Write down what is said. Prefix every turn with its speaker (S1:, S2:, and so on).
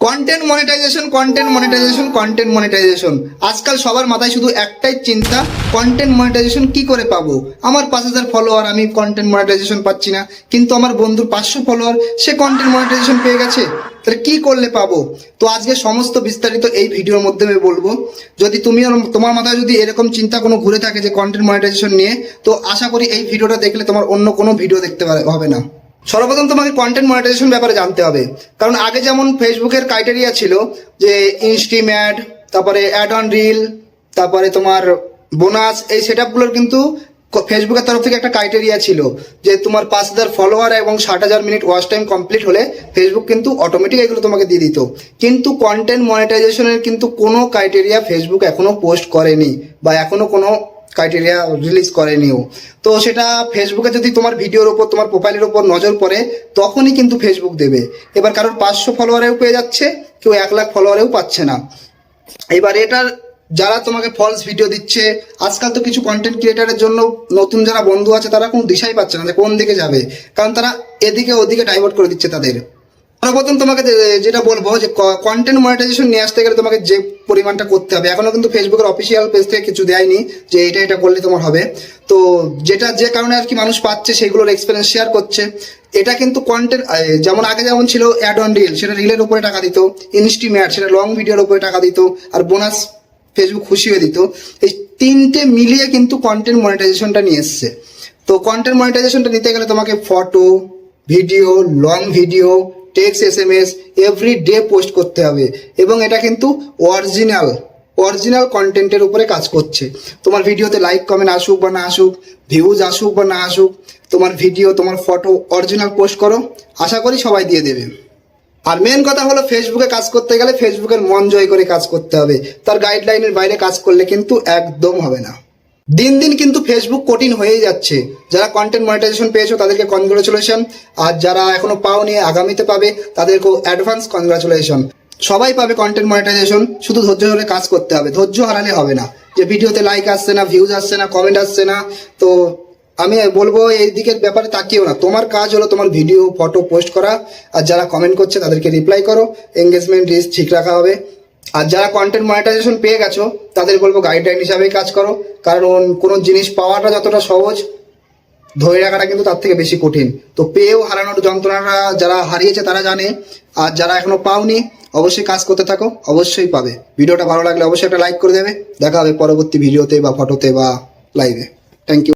S1: Content monetization, content monetization, content monetization. আজকাল সবার মাথায় শুধু একটাই চিন্তা, কন্টেন্ট মনিটাইজেশন কি করে পাবো। আমার 5,000 ফলোয়ার, আমি কন্টেন্ট মনিটাইজেশন পাচ্ছি না, কিন্তু আমার বন্ধুর 500 ফলোয়ার, সে কন্টেন্ট মনিটাইজেশন পেয়ে গেছে। তাহলে কি করলে পাবো? তো আজকে সমস্ত বিস্তারিত এই ভিডিওর মধ্যে আমি বলবো। যদি তুমি তোমার মাথায় যদি এরকম চিন্তা কোনো ঘুরে থাকে যে কন্টেন্ট মনিটাইজেশন নিয়ে, তো আশা করি এই ভিডিওটা দেখলে তোমার অন্য কোনো ভিডিও দেখতে হবে না। সর্বপ্রথম তোমাকে কন্টেন্ট মনিটাইজেশন ব্যাপারে জানতে হবে, কারণ আগে যেমন ফেসবুকের ক্রাইটেরিয়া ছিল যে ইনস্ট্রিম অ্যাড, তারপরে অ্যাড অন রিল, তারপরে তোমার বোনাস, এই সেটআপগুলোর কিন্তু ফেসবুকের তরফ থেকে একটা ক্রাইটেরিয়া ছিল যে তোমার 5,000 ফলোয়ার এবং 60,000 মিনিট ওয়াচ টাইম কমপ্লিট হলে ফেসবুক কিন্তু অটোমেটিক এগুলো তোমাকে দিয়ে দিত। কিন্তু কন্টেন্ট মনিটাইজেশনের কিন্তু কোনো ক্রাইটেরিয়া ফেসবুক এখনো পোস্ট করেনি বা এখনো কোনো ক্রাইটেরিয়া রিলিজ করেনিও। তো সেটা ফেসবুকে যদি তোমার ভিডিওর উপর, তোমার প্রোফাইলের উপর নজর পড়ে, তখনই কিন্তু ফেসবুক দেবে। এবার কারোর 500 ফলোয়ারেও পেয়ে যাচ্ছে, কেউ 1 লাখ ফলোয়ারেও পাচ্ছে না। এবার এটার যারা তোমাকে ফলস ভিডিও দিচ্ছে, আজকাল তো কিছু কন্টেন্ট ক্রিয়েটারের জন্য নতুন যারা বন্ধু আছে তারা কোনো দিশাই পাচ্ছে না যে কোন দিকে যাবে, কারণ তারা এদিকে ওদিকে ডাইভার্ট করে দিচ্ছে তাদের। সর্বপ্রথম তোমাকে যেটা বলবো যে কন্টেন্ট মনিটাইজেশন নিয়ে আসতে গেলে তোমাকে যে পরিমাণটা করতে হবে, এখনো কিন্তু ফেসবুকের অফিসিয়াল পেজ থেকে কিছু দেয়নি যে এটা করলে তোমার হবে। তো যেটা যে কারণে আর কি মানুষ পাচ্ছে সেগুলোর এক্সপিরিয়েন্স শেয়ার করছে। এটা কিন্তু কন্টেন্ট যেমন আগে যেমন ছিল অ্যাড অন রিল, সেটা রিলের উপরে টাকা দিত, ইনস্ট্রিম অ্যাড সেটা লং ভিডিওর উপরে টাকা দিত, আর বোনাস ফেসবুক খুশি হয়ে দিত। এই তিনটে মিলিয়ে কিন্তু কন্টেন্ট মনিটাইজেশনটা নিয়ে এসছে। তো কন্টেন্ট মনিটাইজেশনটা নিতে গেলে তোমাকে photo, video, long video, text, SMS every day post করতে হবে, এবং এটা কিন্তু অরিজিনাল কন্টেন্টের উপরে কাজ করছে। তোমার ভিডিওতে লাইক কমেন্ট আসুক বা না আসুক, ভিউজ আসুক বা না আসুক, তোমার ভিডিও, তোমার ফটো অরিজিনাল পোস্ট করো, আশা করি সবাই দিয়ে দেবে। আর মেন কথা হলো, ফেসবুকে কাজ করতে গেলে ফেসবুকের মন জয় করে কাজ করতে হবে। তার গাইডলাইনের বাইরে কাজ করলে কিন্তু একদম হবে না। দিন দিন কিন্তু ফেসবুক কঠিন হয়েই যাচ্ছে। যারা কন্টেন্ট মনিটাইজেশন পেয়েছো তাদেরকে কনগ্রাচুলেশন, আর যারা এখনো পাওনি আগামীতে পাবে তাদেরকেও অ্যাডভান্স কনগ্রাচুলেশন। সবাই পাবে কন্টেন্ট মনিটাইজেশন, শুধু ধৈর্য ধরে কাজ করতে হবে, ধৈর্য হারালে হবে না। যে ভিডিওতে লাইক আসছে না, ভিউজ আসছে না, কমেন্ট আসছে না, তো আমি বলবো এই দিকের ব্যাপারে তাকিও না। তোমার কাজ হলো তোমার ভিডিও, ফটো পোস্ট করা, আর যারা কমেন্ট করছে তাদেরকে রিপ্লাই করো, এঙ্গেজমেন্ট রিচ ঠিক রাখা হবে। আর যারা কন্টেন্ট মনিটাইজেশন পেয়ে গেছো তাদের বলবো গাইডলাইন হিসাবেই কাজ করো, কারণ কোনো জিনিস পাওয়াটা যতটা সহজ, ধরে রাখাটা কিন্তু তার থেকে বেশি কঠিন। তো পেয়েও হারানোর যন্ত্রণাটা যারা হারিয়েছে তারা জানে, আর যারা এখনো পাওনি অবশ্যই কাজ করতে থাকো, অবশ্যই পাবে। ভিডিওটা ভালো লাগলে অবশ্যই একটা লাইক করে দেবে। দেখা হবে পরবর্তী ভিডিওতে বা ফটোতে বা লাইভে। Thank you.